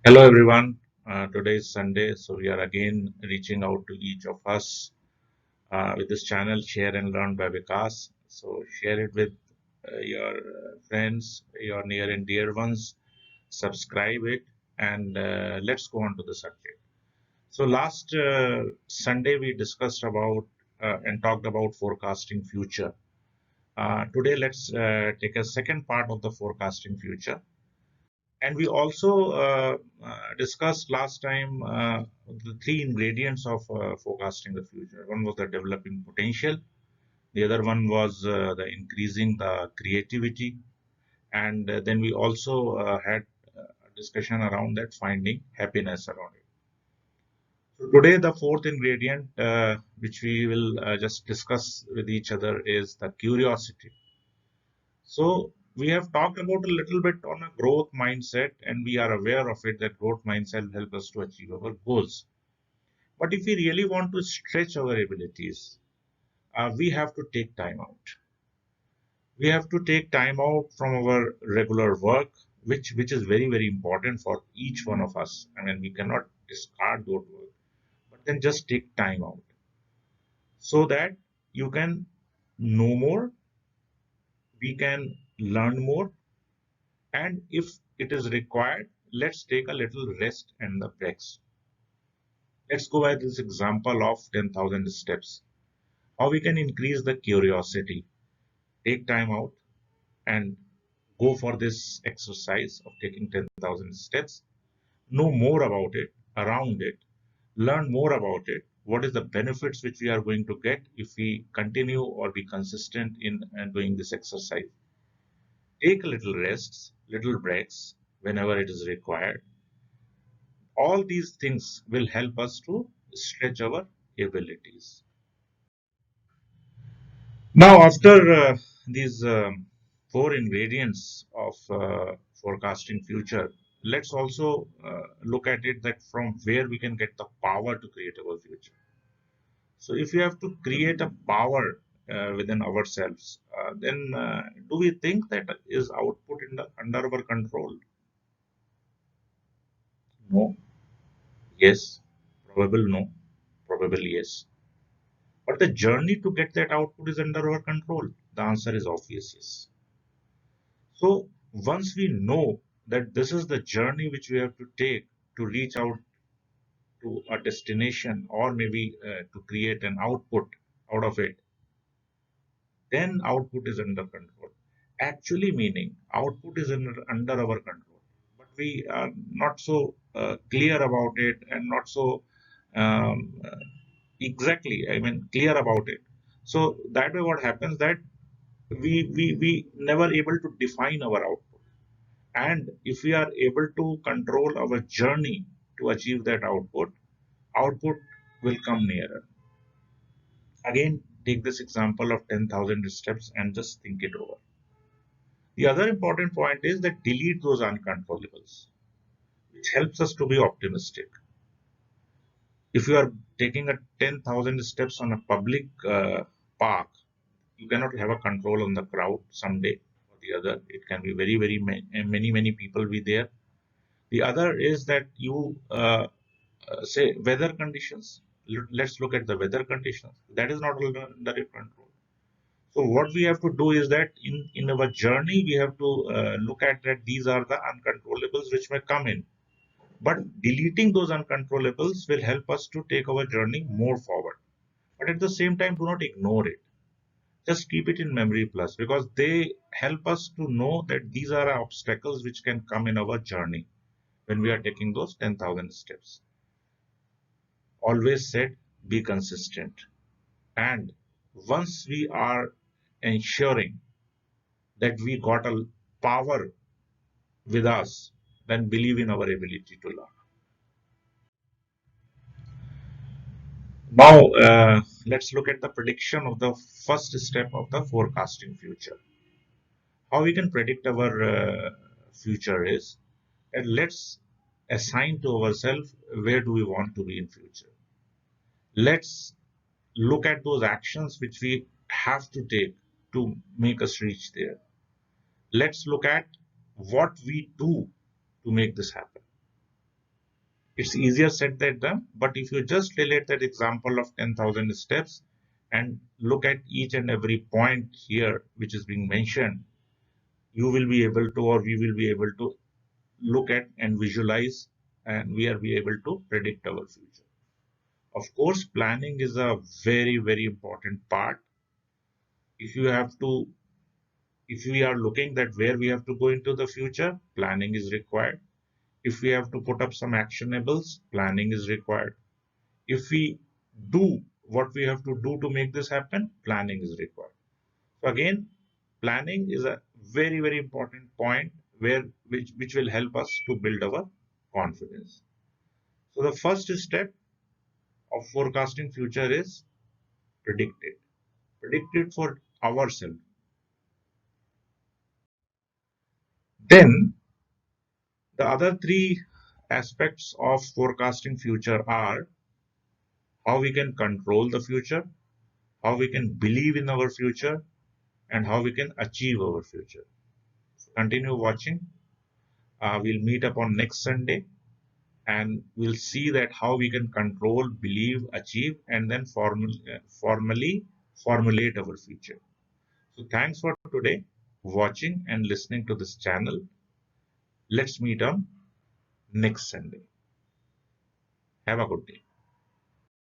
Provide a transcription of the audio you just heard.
Hello everyone. Today is Sunday, so we are again reaching out to each of us with this channel, Share and Learn by Vikas. So share it with your friends, your near and dear ones. Subscribe it, and let's go on to the subject. So last Sunday we discussed about and talked about forecasting future. Today let's take a second part of the forecasting future. And we also discussed last time the three ingredients of forecasting the future. One was the developing potential, the other one was the increasing the creativity, and then we also had a discussion around that finding happiness around it. So today, the fourth ingredient, which we will just discuss with each other, is the curiosity. So we have talked about a little bit on a growth mindset, and we are aware of it that growth mindset will help us to achieve our goals. But if we really want to stretch our abilities, we have to take time out. We have to take time out from our regular work, which is very important for each one of us. I mean, we cannot discard those work, but then just take time out so that you can know more, we can learn more, and if it is required, let's take a little rest and the breaks. Let's go by this example of 10,000 steps. How we can increase the curiosity. Take time out and go for this exercise of taking 10,000 steps. Know more about it, around it, learn more about it. What is the benefits which we are going to get if we continue or be consistent in doing this exercise? Take little rests, little breaks whenever it is required. All these things will help us to stretch our abilities. Now, after these four ingredients of forecasting future, let's also look at it that from where we can get the power to create our future. So, if we have to create a power within ourselves, then do we think that is output under our control? No. Yes. Probable no. Probable yes. But the journey to get that output is under our control. The answer is obvious yes. So once we know that this is the journey which we have to take to reach out to a destination or maybe to create an output out of it, then output is under control. Actually, meaning output is under our control, but we are not so clear about it and not so um, uh, exactly, I mean, clear about it. So that way, what happens that we never able to define our output. And if we are able to control our journey to achieve that output, output will come nearer. Again, take this example of 10,000 steps and just think it over. The other important point is that delete those uncontrollables, which helps us to be optimistic. If you are taking a 10,000 steps on a public park, you cannot have a control on the crowd someday or the other. It can be many people be there. The other is that you say weather conditions. Let's look at the weather conditions. That is not under your control. So what we have to do is that in our journey we have to look at that these are the uncontrollables which may come in. But deleting those uncontrollables will help us to take our journey more forward. But at the same time, do not ignore it. Just keep it in memory plus because they help us to know that these are obstacles which can come in our journey when we are taking those 10,000 steps. Always said, be consistent. And once we are ensuring that we got a power with us, then believe in our ability to learn. Now, let's look at the prediction of the first step of the forecasting future. How we can predict our future is, and let's assign to ourselves where do we want to be in future. Let's look at those actions which we have to take to make us reach there. Let's look at what we do to make this happen. It's easier said than done, but if you just relate that example of 10,000 steps and look at each and every point here which is being mentioned, you will be able to, or we will be able to look at and visualize, and we are be able to predict our future. Of course, planning is a very, very important part. If you have to, if we are looking that where we have to go into the future, planning is required. If we have to put up some actionables, planning is required. If we do what we have to do to make this happen, planning is required. So again, planning is a very, very important point where which will help us to build our confidence. So the first step of forecasting future is predict it. Predict it for ourselves. Then the other three aspects of forecasting future are how we can control the future, how we can believe in our future, and how we can achieve our future. So continue watching. We'll meet up on next Sunday and we'll see that how we can control, believe, achieve, and then formally formulate our future. So thanks for today, watching and listening to this channel. Let's meet on next Sunday. Have a good day.